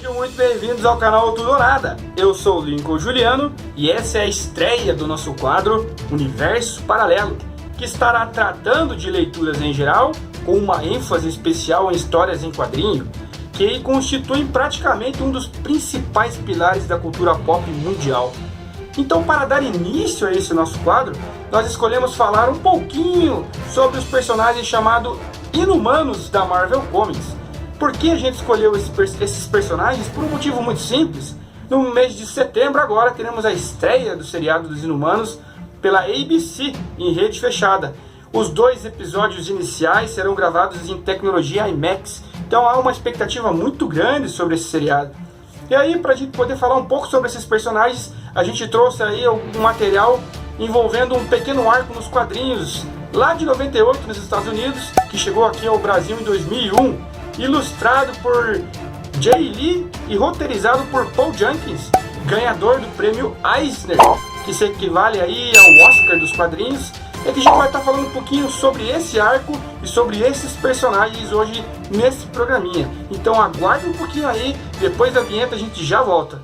Sejam muito bem-vindos ao canal Tudo ou Nada. Eu sou o Lincoln Juliano e essa é a estreia do nosso quadro Universo Paralelo, que estará tratando de leituras em geral, com uma ênfase especial em histórias em quadrinho, que constituem praticamente um dos principais pilares da cultura pop mundial. Então, para dar início a esse nosso quadro, nós escolhemos falar um pouquinho sobre os personagens chamados Inumanos da Marvel Comics. Por que a gente escolheu esses personagens? Por um motivo muito simples. No mês de setembro agora teremos a estreia do seriado dos Inumanos pela ABC em rede fechada. Os 2 episódios iniciais serão gravados em tecnologia IMAX, então há uma expectativa muito grande sobre esse seriado. E aí, para a gente poder falar um pouco sobre esses personagens, a gente trouxe aí um material envolvendo um pequeno arco nos quadrinhos lá de 98 nos Estados Unidos, que chegou aqui ao Brasil em 2001, ilustrado por Jay Lee e roteirizado por Paul Jenkins, ganhador do prêmio Eisner, que se equivale aí ao Oscar dos quadrinhos. É que a gente vai estar falando um pouquinho sobre esse arco e sobre esses personagens hoje nesse programinha. Então aguarde um pouquinho aí, depois da vinheta a gente já volta.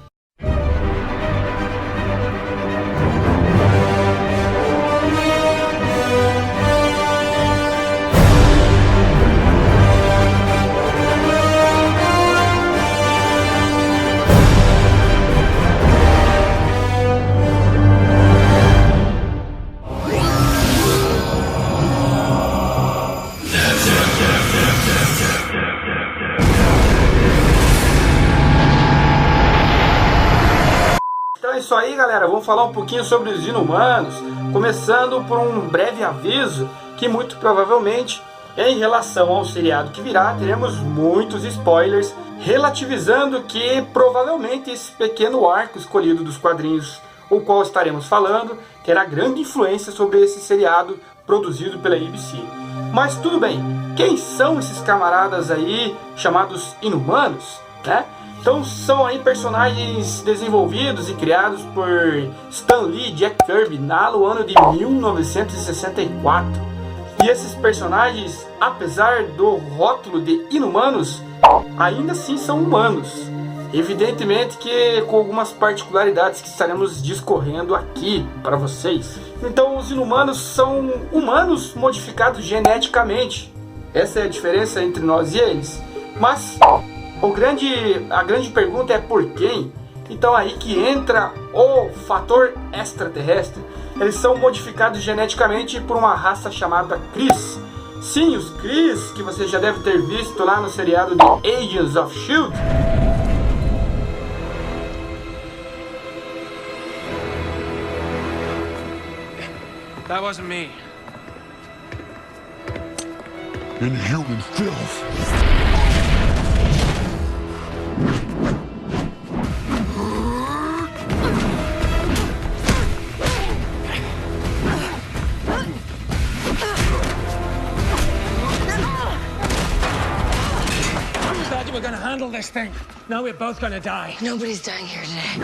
Então é isso aí, galera, vamos falar um pouquinho sobre os Inumanos, começando por um breve aviso que muito provavelmente, em relação ao seriado que virá, teremos muitos spoilers, relativizando que provavelmente esse pequeno arco escolhido dos quadrinhos, o qual estaremos falando, terá grande influência sobre esse seriado produzido pela ABC. Mas tudo bem, quem são esses camaradas aí chamados Inumanos, né? Então são aí personagens desenvolvidos e criados por Stan Lee e Jack Kirby lá no ano de 1964. E esses personagens, apesar do rótulo de Inumanos, ainda assim são humanos. Evidentemente que com algumas particularidades que estaremos discorrendo aqui para vocês. Então os Inumanos são humanos modificados geneticamente. Essa é a diferença entre nós e eles. Mas a grande pergunta é por quem? Então aí que entra o fator extraterrestre. Eles são modificados geneticamente por uma raça chamada Kree. Sim, os Kree, que você já deve ter visto lá no seriado de Agents of S.H.I.E.L.D. That wasn't me. Inhuman filth. Thought you were gonna handle this thing. Now we're both gonna die. Nobody's dying here today.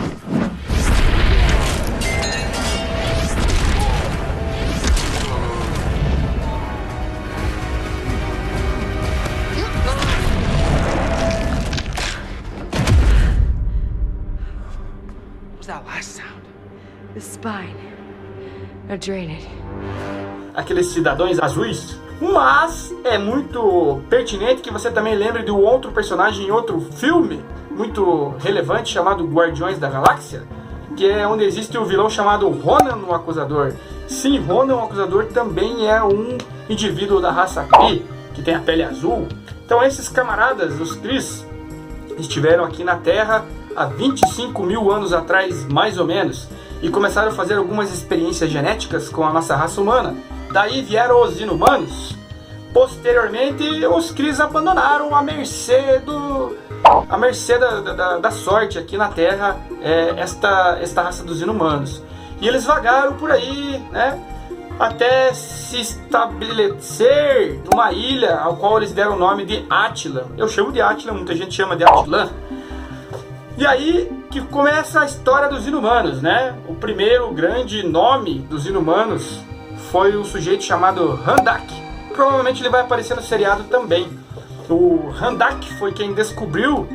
What was that last sound? The spine. Now drain it. Aqueles cidadãos azuis. Mas é muito pertinente que você também lembre de um outro personagem em outro filme muito relevante chamado Guardiões da Galáxia, que é onde existe o vilão chamado Ronan o Acusador. Sim, Ronan o Acusador também é um indivíduo da raça Kree, que tem a pele azul. Então esses camaradas, os Kree, estiveram aqui na Terra há 25 mil anos atrás, mais ou menos, e começaram a fazer algumas experiências genéticas com a nossa raça humana. Daí vieram os Inumanos. Posteriormente, os Kree abandonaram a mercê da sorte aqui na Terra, esta raça dos Inumanos. E eles vagaram por aí, né, até se estabelecer numa ilha ao qual eles deram o nome de Attilan. Eu chamo de Attilan, muita gente chama de Attilan. E aí que começa a história dos Inumanos, né? O primeiro grande nome dos Inumanos foi um sujeito chamado Randak. Provavelmente ele vai aparecer no seriado também. O Randak foi quem descobriu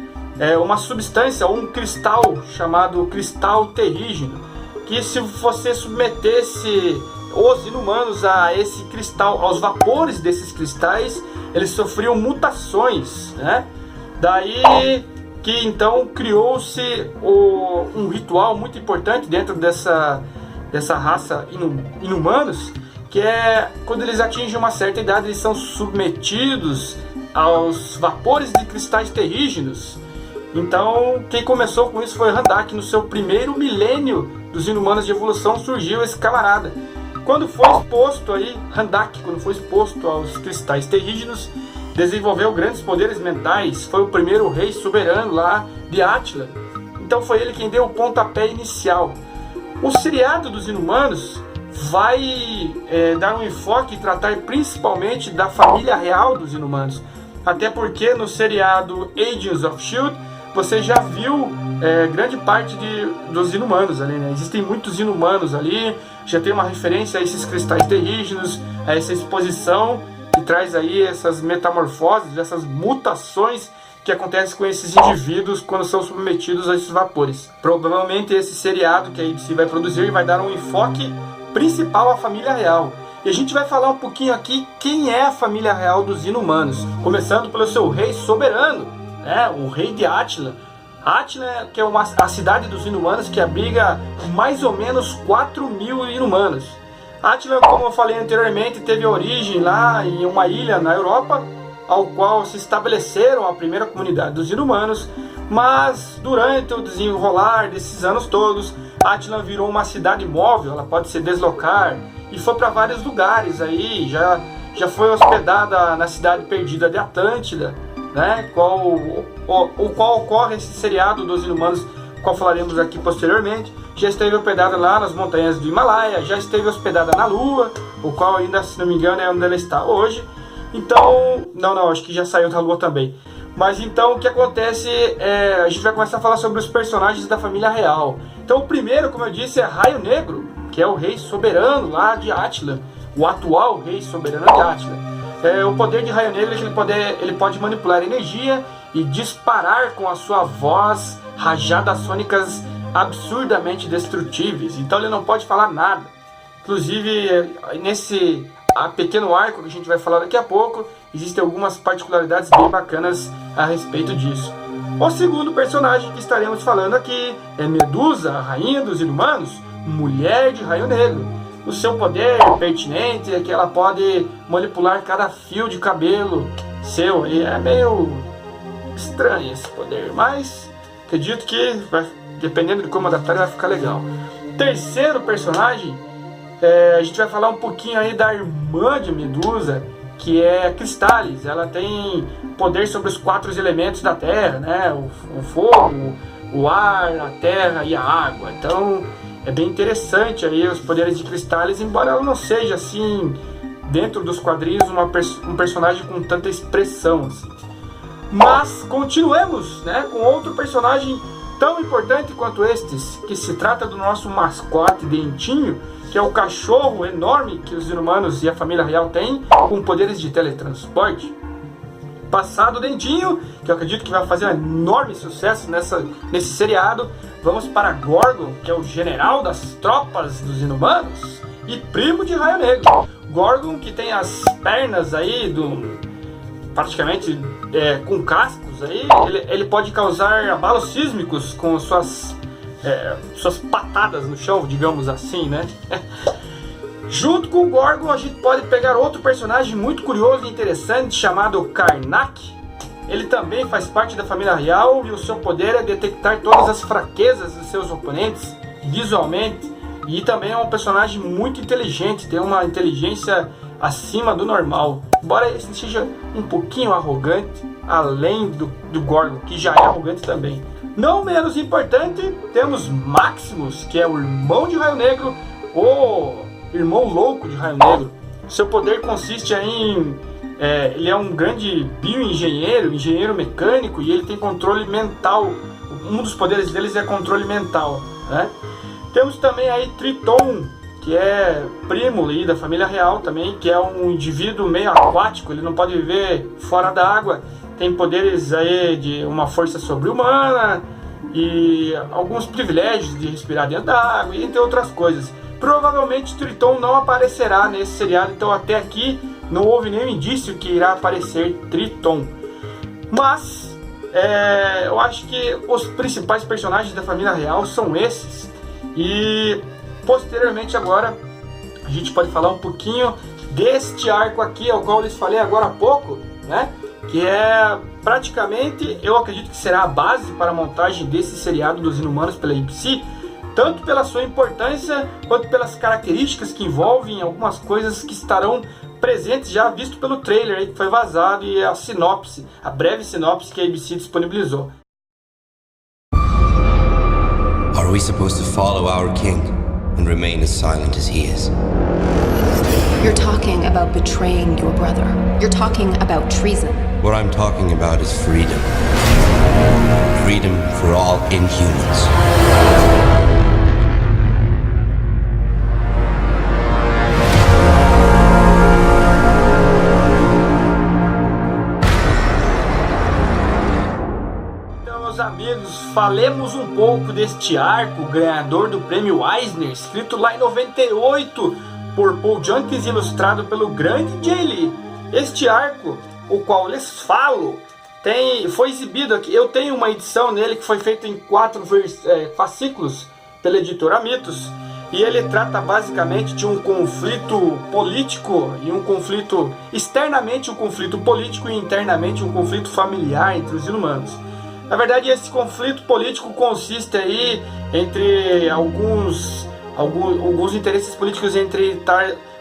uma substância ou um cristal chamado cristal terrígeno, que se você submetesse os inumanos a esse cristal, aos vapores desses cristais, eles sofriam mutações, né? Daí que então criou-se um ritual muito importante dentro dessa raça inumanos, que é quando eles atingem uma certa idade, eles são submetidos aos vapores de cristais terrígenos. Então quem começou com isso foi Handak. No seu primeiro milênio dos inumanos de evolução surgiu esse camarada. Quando foi exposto aí, Handak, quando foi exposto aos cristais terrígenos, desenvolveu grandes poderes mentais, foi o primeiro rei soberano lá de Attilan. Então foi ele quem deu o pontapé inicial. O seriado dos inumanos vai dar um enfoque e tratar principalmente da família real dos inumanos. Até porque no seriado Agents of S.H.I.E.L.D. você já viu grande parte dos inumanos ali, né? Existem muitos inumanos ali, já tem uma referência a esses cristais terrígenos, a essa exposição que traz aí essas metamorfoses, essas mutações que acontecem com esses indivíduos quando são submetidos a esses vapores. Provavelmente esse seriado que a ABC vai produzir vai dar um enfoque principal à família real. E a gente vai falar um pouquinho aqui quem é a família real dos inumanos, começando pelo seu rei soberano, né? O rei de Attilan. Attilan, que é a cidade dos inumanos que abriga mais ou menos 4.000 inumanos. Attilan, como eu falei anteriormente, teve origem lá em uma ilha na Europa, ao qual se estabeleceram a primeira comunidade dos inumanos, mas durante o desenrolar desses anos todos, Attilan virou uma cidade móvel, ela pode se deslocar e foi para vários lugares aí, já foi hospedada na cidade perdida de Atlântida, né, o qual ocorre esse seriado dos inumanos, qual falaremos aqui posteriormente. Já esteve hospedada lá nas montanhas do Himalaia, já esteve hospedada na Lua, o qual ainda, se não me engano, é onde ela está hoje. Então, não, acho que já saiu da Lua também. Mas então o que acontece a gente vai começar a falar sobre os personagens da família real. Então o primeiro, como eu disse, é Raio Negro, que é o rei soberano lá de Attilan, o atual rei soberano de Attilan. O poder de Raio Negro é que ele pode manipular energia e disparar com a sua voz rajadas sônicas absurdamente destrutíveis. Então ele não pode falar nada. Inclusive nesse pequeno arco que a gente vai falar daqui a pouco, existem algumas particularidades bem bacanas a respeito disso. O segundo personagem que estaremos falando aqui é Medusa, a rainha dos inumanos, mulher de Raio Negro. O seu poder pertinente é que ela pode manipular cada fio de cabelo seu. E é meio estranho esse poder, mas acredito que dependendo de como adaptar, vai ficar legal. Terceiro personagem, a gente vai falar um pouquinho aí da irmã de Medusa, que é Cristales. Ela tem poder sobre os 4 elementos da Terra, né? O fogo, o ar, a terra e a água. Então é bem interessante aí os poderes de Cristales, embora ela não seja assim, dentro dos quadrinhos, um personagem com tanta expressão assim. Mas continuemos, né, com outro personagem tão importante quanto estes, que se trata do nosso mascote Dentinho, que é o cachorro enorme que os inumanos e a família real têm, com poderes de teletransporte. Passado o Dentinho, que eu acredito que vai fazer um enorme sucesso nesse seriado, vamos para Gorgon, que é o general das tropas dos inumanos e primo de Raio Negro. Gorgon, que tem as pernas aí praticamente com cascos aí, ele pode causar abalos sísmicos com suas patadas no chão, digamos assim, né? Junto com o Gorgon, a gente pode pegar outro personagem muito curioso e interessante chamado Karnak. Ele também faz parte da família real e o seu poder é detectar todas as fraquezas dos seus oponentes visualmente. E também é um personagem muito inteligente, tem uma inteligência acima do normal. Embora ele seja um pouquinho arrogante, além do Gorgon, que já é arrogante também. Não menos importante, temos Maximus, que é o irmão de Raio Negro, o irmão louco de Raio Negro. Seu poder consiste em... ele é um grande bioengenheiro, engenheiro mecânico, e ele tem controle mental. Um dos poderes deles é controle mental, né? Temos também aí Triton, que é primo aí da família real também, que é um indivíduo meio aquático, ele não pode viver fora da água. tem poderes aí de uma força sobre-humana e alguns privilégios de respirar dentro da água, e entre outras coisas. Provavelmente Triton não aparecerá nesse seriado, então até aqui não houve nenhum indício que irá aparecer Triton. Mas eu acho que os principais personagens da família real são esses. E posteriormente agora a gente pode falar um pouquinho deste arco aqui, ao qual eu lhes falei agora há pouco, né? Que é praticamente, eu acredito que será a base para a montagem desse seriado dos Inumanos pela ABC, tanto pela sua importância quanto pelas características que envolvem algumas coisas que estarão presentes, já visto pelo trailer aí que foi vazado, e a sinopse, a breve sinopse que a ABC disponibilizou. Are we supposed to follow our king and remain as silent as he is? You're talking about betraying your brother. You're talking about treason. What I'm talking about is freedom. Freedom for all Inhumans. Amigos, falemos um pouco deste arco, ganhador do prêmio Eisner, escrito lá em 98 por Paul Jenkins, ilustrado pelo grande Jay Lee. Este arco, o qual lhes falo, foi exibido aqui. Eu tenho uma edição nele que foi feita em 4 fascículos pela editora Mitos, e ele trata basicamente de um conflito político e um conflito externamente, um conflito político, e internamente um conflito familiar entre os Inumanos. Na verdade, esse conflito político consiste aí entre alguns interesses políticos, entre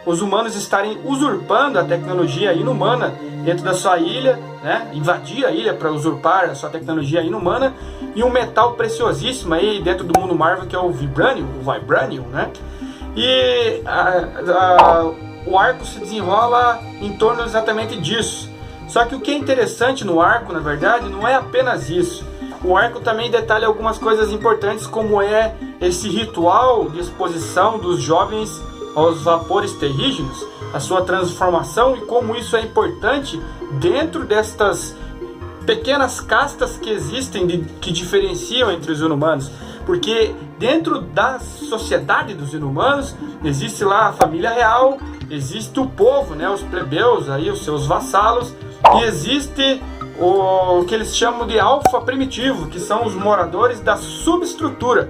os humanos estarem usurpando a tecnologia inumana dentro da sua ilha, né? Invadir a ilha para usurpar a sua tecnologia inumana, e um metal preciosíssimo aí dentro do mundo Marvel, que é o Vibranium, né? E o arco se desenrola em torno exatamente disso. Só que o que é interessante no arco, na verdade, não é apenas isso. O arco também detalha algumas coisas importantes, como é esse ritual de exposição dos jovens aos vapores terrígenos, a sua transformação, e como isso é importante dentro destas pequenas castas que existem, que diferenciam entre os inumanos. Porque dentro da sociedade dos inumanos existe lá a família real, existe o povo, né, os plebeus, aí, os seus vassalos, e existe o que eles chamam de alfa primitivo, que são os moradores da subestrutura.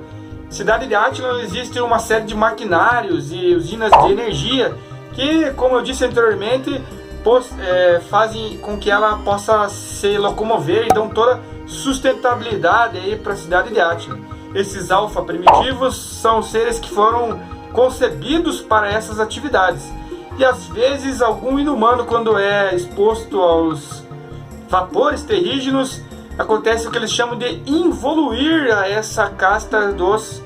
Cidade de Attilan existe uma série de maquinários e usinas de energia que, como eu disse anteriormente, fazem com que ela possa se locomover e dão toda sustentabilidade aí para a cidade de Attilan. Esses alfa primitivos são seres que foram concebidos para essas atividades. E às vezes algum inumano, quando é exposto aos vapores terrígenos, acontece o que eles chamam de involuir a essa casta dos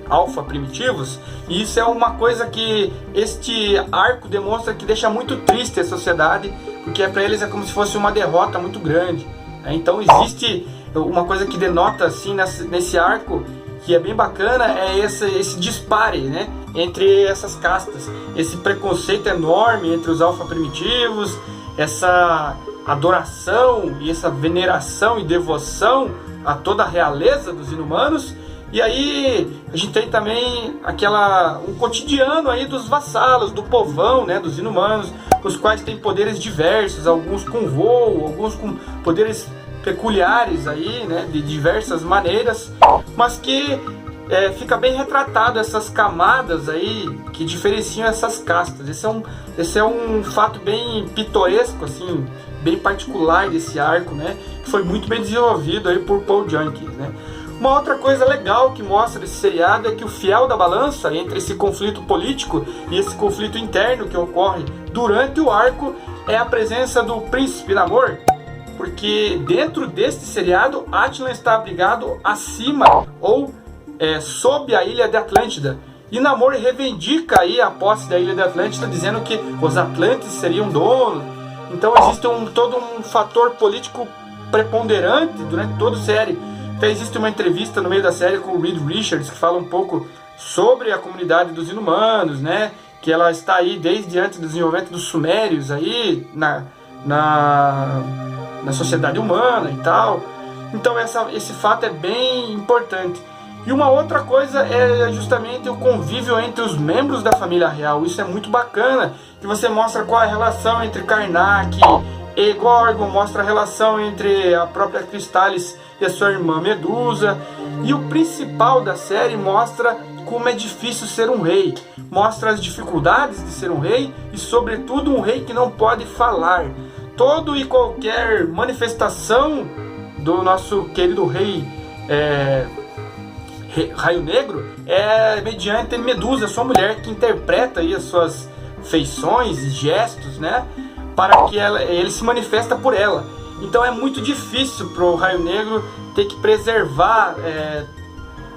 alfa primitivos. E isso é uma coisa que este arco demonstra, que deixa muito triste a sociedade, porque para eles é como se fosse uma derrota muito grande. Então existe uma coisa que denota assim nesse arco, que é bem bacana, é esse dispare, né, entre essas castas, esse preconceito enorme entre os alfa primitivos, essa adoração e essa veneração e devoção a toda a realeza dos inumanos. E aí a gente tem também um cotidiano aí dos vassalos, do povão, né, dos inumanos, os quais têm poderes diversos, alguns com voo, alguns com poderes peculiares aí, né, de diversas maneiras, mas que fica bem retratado essas camadas aí que diferenciam essas castas. Esse é um fato bem pitoresco, assim, bem particular desse arco, né, que foi muito bem desenvolvido aí por Paul Jenkins, né. Uma outra coisa legal que mostra esse seriado é que o fiel da balança entre esse conflito político e esse conflito interno que ocorre durante o arco é a presença do Príncipe Namor, porque dentro deste seriado Attilan está abrigado acima ou sob a ilha de Atlântida, e Namor reivindica aí a posse da ilha de Atlântida, dizendo que os Atlantes seriam donos. Então existe todo um fator político preponderante durante toda a série. Então existe uma entrevista no meio da série com o Reed Richards, que fala um pouco sobre a comunidade dos inumanos, né? Que ela está aí desde antes do desenvolvimento dos sumérios aí na na sociedade humana e tal. Então esse fato é bem importante. E uma outra coisa é justamente o convívio entre os membros da família real. Isso é muito bacana, que você mostra qual é a relação entre Karnak e Gorgon, mostra a relação entre a própria Crystalis e a sua irmã Medusa. E o principal da série mostra como é difícil ser um rei, mostra as dificuldades de ser um rei e, sobretudo, um rei que não pode falar. Todo e qualquer manifestação do nosso querido rei Raio Negro é mediante Medusa, sua mulher, que interpreta aí as suas feições e gestos, né, para que ele se manifesta por ela. Então é muito difícil para o Raio Negro ter que preservar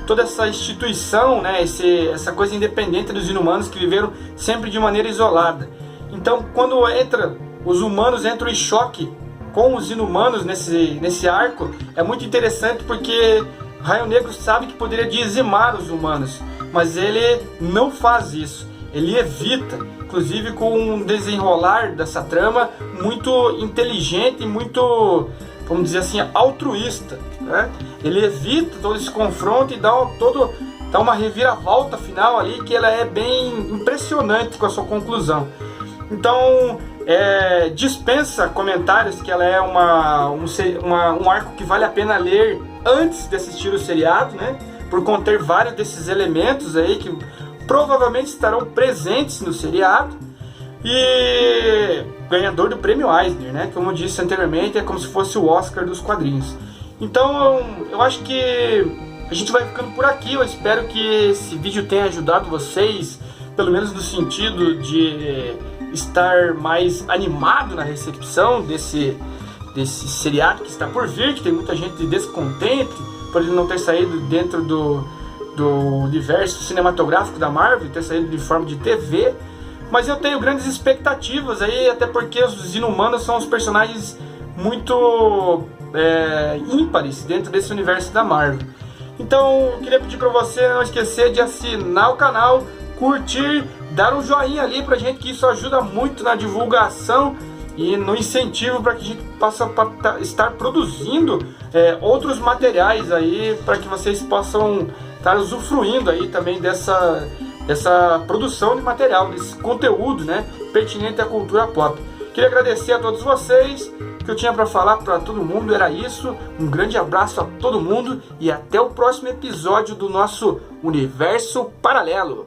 toda essa instituição, né, essa coisa independente dos inumanos que viveram sempre de maneira isolada. Então quando os humanos entram em choque com os inumanos nesse arco, é muito interessante porque Raio Negro sabe que poderia dizimar os humanos, mas ele não faz isso, ele evita, inclusive com um desenrolar dessa trama muito inteligente e muito, vamos dizer assim, altruísta, né? Ele evita todo esse confronto e dá uma reviravolta final ali que ela é bem impressionante com a sua conclusão. Então dispensa comentários que ela é um arco que vale a pena ler antes de assistir o seriado, né? Por conter vários desses elementos aí que provavelmente estarão presentes no seriado. E ganhador do prêmio Eisner, né? Como eu disse anteriormente, é como se fosse o Oscar dos quadrinhos. Então eu acho que a gente vai ficando por aqui. Eu espero que esse vídeo tenha ajudado vocês, pelo menos no sentido de estar mais animado na recepção desse seriado que está por vir, que tem muita gente descontente por ele não ter saído dentro do universo cinematográfico da Marvel, ter saído de forma de TV. Mas eu tenho grandes expectativas aí, até porque os Inumanos são os personagens muito ímpares dentro desse universo da Marvel. Então eu queria pedir para você não esquecer de assinar o canal, curtir, dar um joinha ali pra gente, que isso ajuda muito na divulgação e no incentivo para que a gente possa estar produzindo outros materiais aí, para que vocês possam estar usufruindo aí também dessa produção de material, desse conteúdo, né, pertinente à cultura pop. Queria agradecer a todos vocês. O que eu tinha para falar para todo mundo era isso. Um grande abraço a todo mundo e até o próximo episódio do nosso Universo Paralelo.